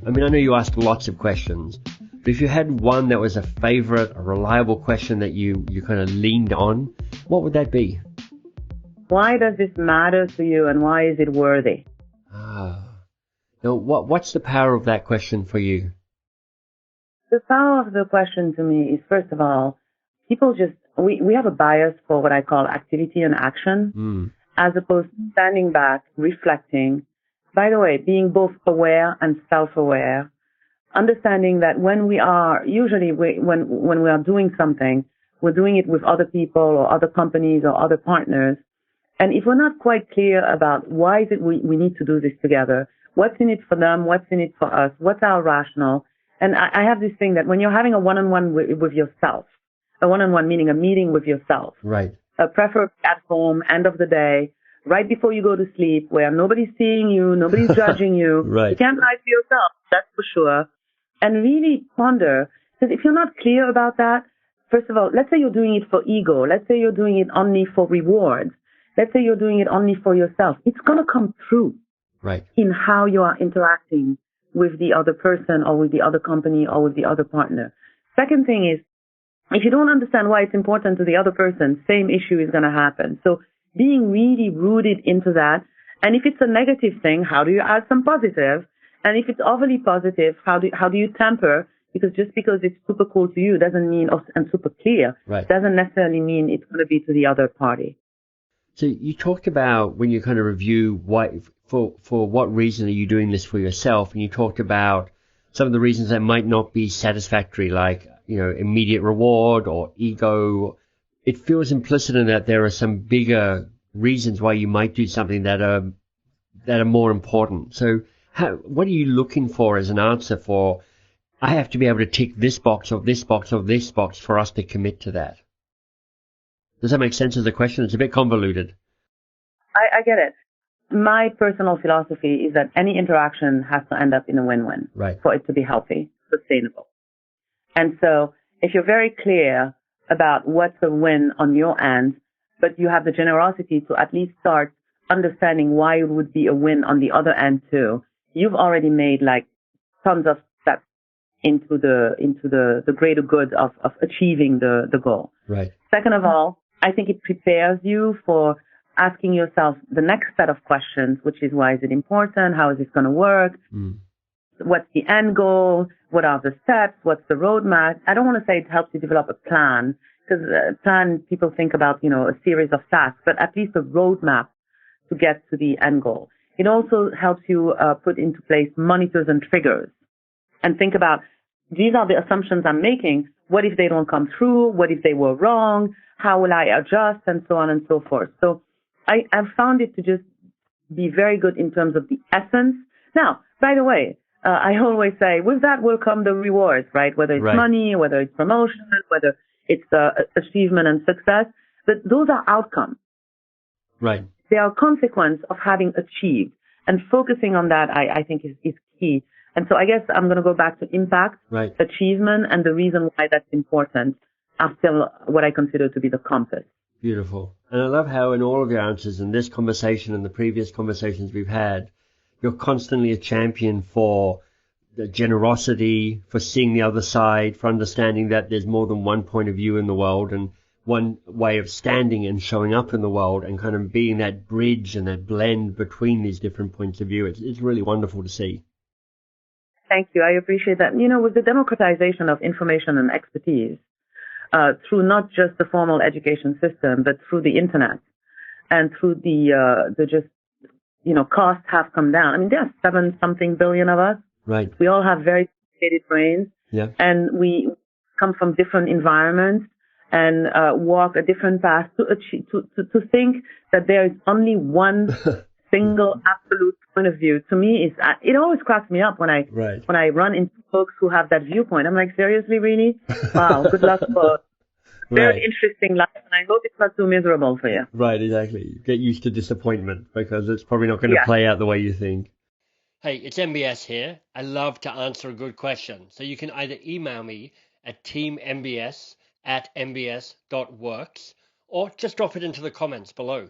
I mean, I know you ask lots of questions, but if you had one that was a favorite, a reliable question that you kind of leaned on, what would that be? Why does this matter to you, and why is it worthy? Now, what's the power of that question for you? The power of the question to me is, first of all, people we have a bias for what I call activity and action, as opposed to standing back, reflecting. By the way, being both aware and self-aware, understanding that when we are doing something, we're doing it with other people or other companies or other partners. And if we're not quite clear about why is it we need to do this together, what's in it for them, what's in it for us, what's our rationale. And I have this thing that when you're having a one-on-one with yourself, a one-on-one meaning a meeting with yourself, right? Preferably at home, end of the day, right before you go to sleep, where nobody's seeing you, nobody's judging you. Right. You can't lie to yourself, that's for sure. And really ponder, because if you're not clear about that, first of all, let's say you're doing it for ego. Let's say you're doing it only for rewards. Let's say you're doing it only for yourself. It's going to come through in how you are interacting with the other person or with the other company or with the other partner. Second thing is, if you don't understand why it's important to the other person, same issue is going to happen. So being really rooted into that. And if it's a negative thing, how do you add some positive? And if it's overly positive, how do you temper? Because just because it's super cool to you doesn't mean, and super clear, doesn't necessarily mean it's going to be to the other party. So you talked about when you kind of review for what reason are you doing this for yourself, and you talked about some of the reasons that might not be satisfactory, like, you know, immediate reward or ego. It feels implicit in that there are some bigger reasons why you might do something that are more important. So what are you looking for as an answer for, I have to be able to tick this box or this box or this box for us to commit to that? Does that make sense as a question? It's a bit convoluted. I get it. My personal philosophy is that any interaction has to end up in a win-win for it to be healthy, sustainable. And so if you're very clear about what's a win on your end, but you have the generosity to at least start understanding why it would be a win on the other end too, you've already made like tons of steps into the greater good of achieving the goal. Right. Second of all, I think it prepares you for asking yourself the next set of questions, which is, why is it important? How is this going to work? What's the end goal? What are the steps? What's the roadmap? I don't want to say it helps you develop a plan, because plan, people think about, you know, a series of tasks, but at least a roadmap to get to the end goal. It also helps you put into place monitors and triggers and think about, these are the assumptions I'm making. What if they don't come through? What if they were wrong? How will I adjust? And so on and so forth. So I've found it to just be very good in terms of the essence. Now, by the way, I always say, with that will come the rewards, right? Whether it's money, whether it's promotion, whether it's achievement and success. But those are outcomes. Right. They are a consequence of having achieved. And focusing on that, I think, is key. And so I guess I'm going to go back to impact, achievement, and the reason why that's important are still what I consider to be the compass. Beautiful. And I love how in all of your answers in this conversation and the previous conversations we've had, you're constantly a champion for the generosity, for seeing the other side, for understanding that there's more than one point of view in the world and one way of standing and showing up in the world, and kind of being that bridge and that blend between these different points of view. It's really wonderful to see. Thank you. I appreciate that. You know, with the democratization of information and expertise, through not just the formal education system, but through the internet and through the just, you know, costs have come down. I mean, there are 7-something billion of us. Right. We all have very complicated brains. Yeah. And we come from different environments and walk a different path to think that there is only one single absolute point of view. To me, it always cracks me up when I run into folks who have that viewpoint. I'm like, seriously, really? Wow, good luck for a very interesting life, and I hope it's not too miserable for you. Right, exactly. Get used to disappointment, because it's probably not going to play out the way you think. Hey, it's MBS here. I love to answer a good question. So you can either email me at teammbs@mbs.works, or just drop it into the comments below.